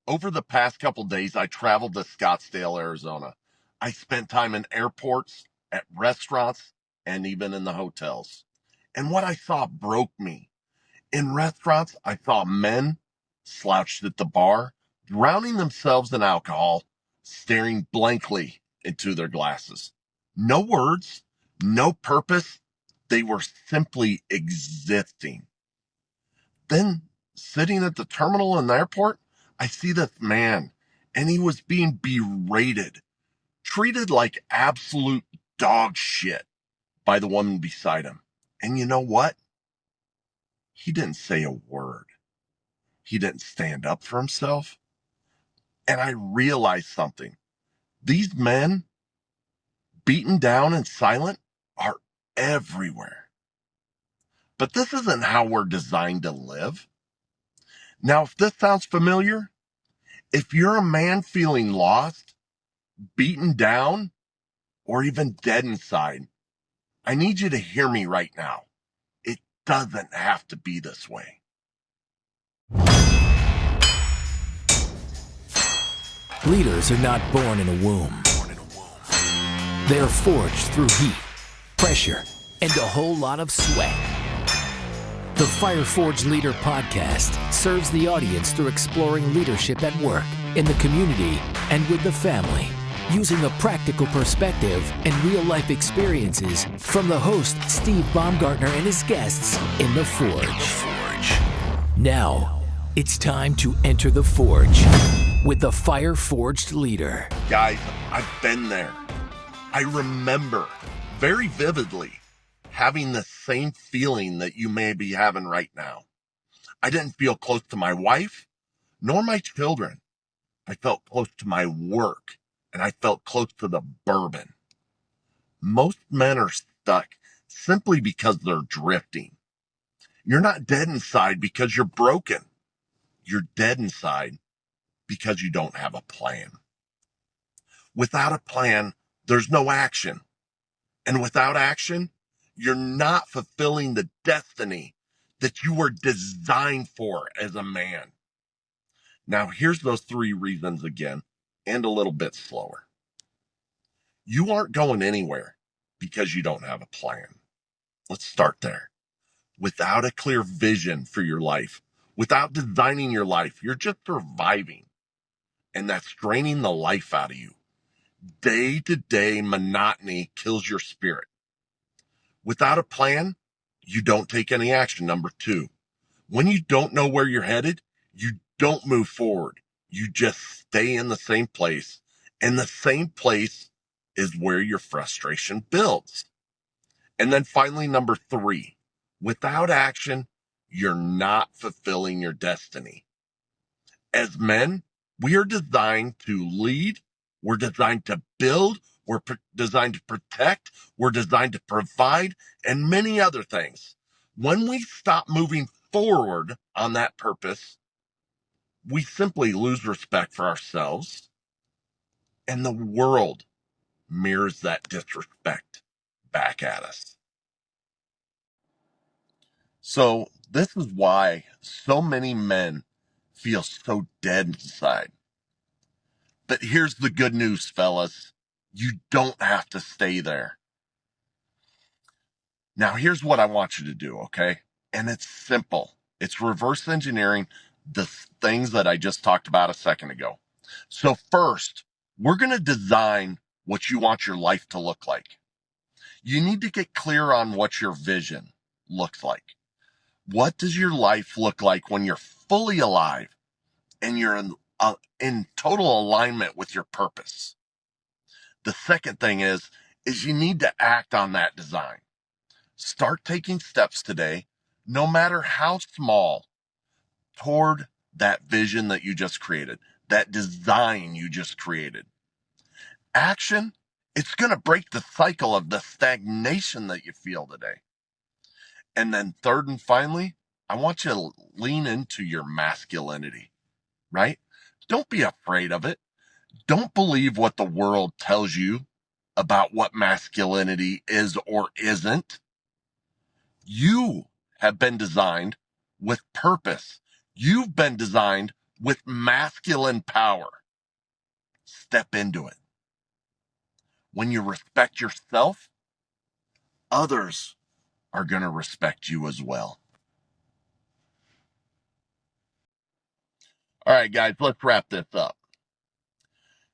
Over the past couple days, I traveled to Scottsdale, Arizona. I spent time in airports, at restaurants, and even in the hotels. And what I saw broke me. In restaurants, I saw men slouched at the bar, drowning themselves in alcohol, staring blankly into their glasses. No words, no purpose. They were simply existing. Then, sitting at the terminal in the airport, I see this man, and he was being berated, treated like absolute dog shit by the woman beside him. And you know what? He didn't say a word. He didn't stand up for himself. And I realized something. These men, beaten down and silent, are everywhere. But this isn't how we're designed to live. Now, if this sounds familiar, if you're a man feeling lost, beaten down, or even dead inside, I need you to hear me right now. It doesn't have to be this way. Leaders are not born in a womb. They are forged through heat, pressure, and a whole lot of sweat. The Fire Forged Leader podcast serves the audience through exploring leadership at work, in the community, and with the family, using a practical perspective and real-life experiences from the host, Steve Baumgartner, and his guests in the Forge. Now, it's time to enter the Forge with the Fire Forged Leader. Guys, I've been there. I remember very vividly having the same feeling that you may be having right now. I didn't feel close to my wife, nor my children. I felt close to my work, and I felt close to the bourbon. Most men are stuck simply because they're drifting. You're not dead inside because you're broken. You're dead inside because you don't have a plan. Without a plan, there's no action. And without action, you're not fulfilling the destiny that you were designed for as a man. Now, here's those 3 reasons again, and a little bit slower. You aren't going anywhere because you don't have a plan. Let's start there. Without a clear vision for your life, without designing your life, you're just surviving. And that's draining the life out of you. Day-to-day monotony kills your spirit. Without a plan, you don't take any action. Number 2, when you don't know where you're headed, you don't move forward. You just stay in the same place. And the same place is where your frustration builds. And then finally, number 3, without action, you're not fulfilling your destiny. As men, we are designed to lead. We're designed to build. We're designed to protect. We're designed to provide, and many other things. When we stop moving forward on that purpose, we simply lose respect for ourselves, and the world mirrors that disrespect back at us. So this is why so many men feel so dead inside. But here's the good news, fellas. You don't have to stay there. Now, here's what I want you to do, okay? And it's simple. It's reverse engineering the things that I just talked about a second ago. So first, we're going to design what you want your life to look like. You need to get clear on what your vision looks like. What does your life look like when you're fully alive and you're in total alignment with your purpose? The second thing is you need to act on that design. Start taking steps today, no matter how small, toward that vision that you just created, that design you just created. Action, it's going to break the cycle of the stagnation that you feel today. And then third and finally, I want you to lean into your masculinity, right? Don't be afraid of it. Don't believe what the world tells you about what masculinity is or isn't. You have been designed with purpose. You've been designed with masculine power. Step into it. When you respect yourself, others are going to respect you as well. All right, guys, let's wrap this up.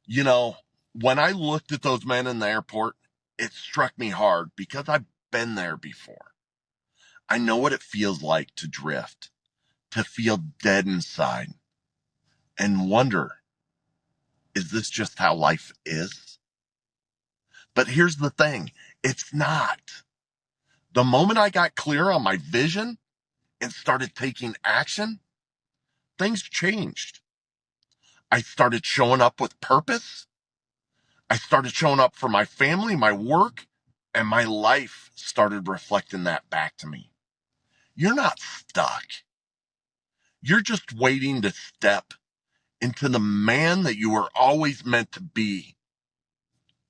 You know, when I looked at those men in the airport, it struck me hard because I've been there before. I know what it feels like to drift, to feel dead inside, and wonder, is this just how life is? But here's the thing, it's not. The moment I got clear on my vision and started taking action, things changed. I started showing up with purpose. I started showing up for my family, my work, and my life started reflecting that back to me. You're not stuck. You're just waiting to step into the man that you were always meant to be.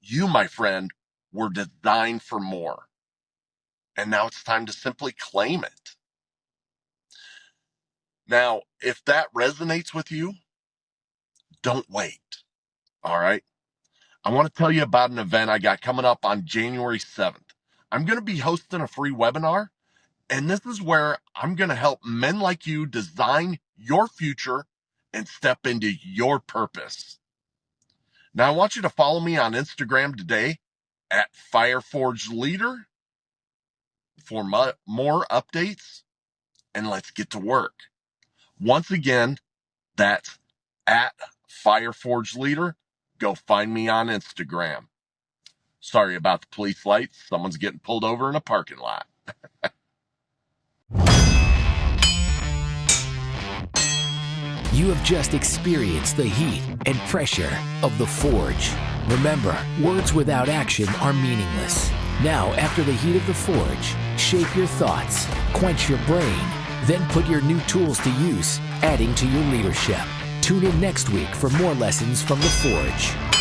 You, my friend, were designed for more. And now it's time to simply claim it. Now, if that resonates with you, don't wait. All right. I want to tell you about an event I got coming up on January 7th. I'm going to be hosting a free webinar, and this is where I'm going to help men like you design your future and step into your purpose. Now, I want you to follow me on Instagram today at FireForgeLeader for more updates, and let's get to work. Once again, that's at FireForgeLeader. Go find me on Instagram. Sorry about the police lights. Someone's getting pulled over in a parking lot. You have just experienced the heat and pressure of the forge. Remember, words without action are meaningless. Now, after the heat of the forge, shape your thoughts, quench your brain, then put your new tools to use, adding to your leadership. Tune in next week for more lessons from the forge.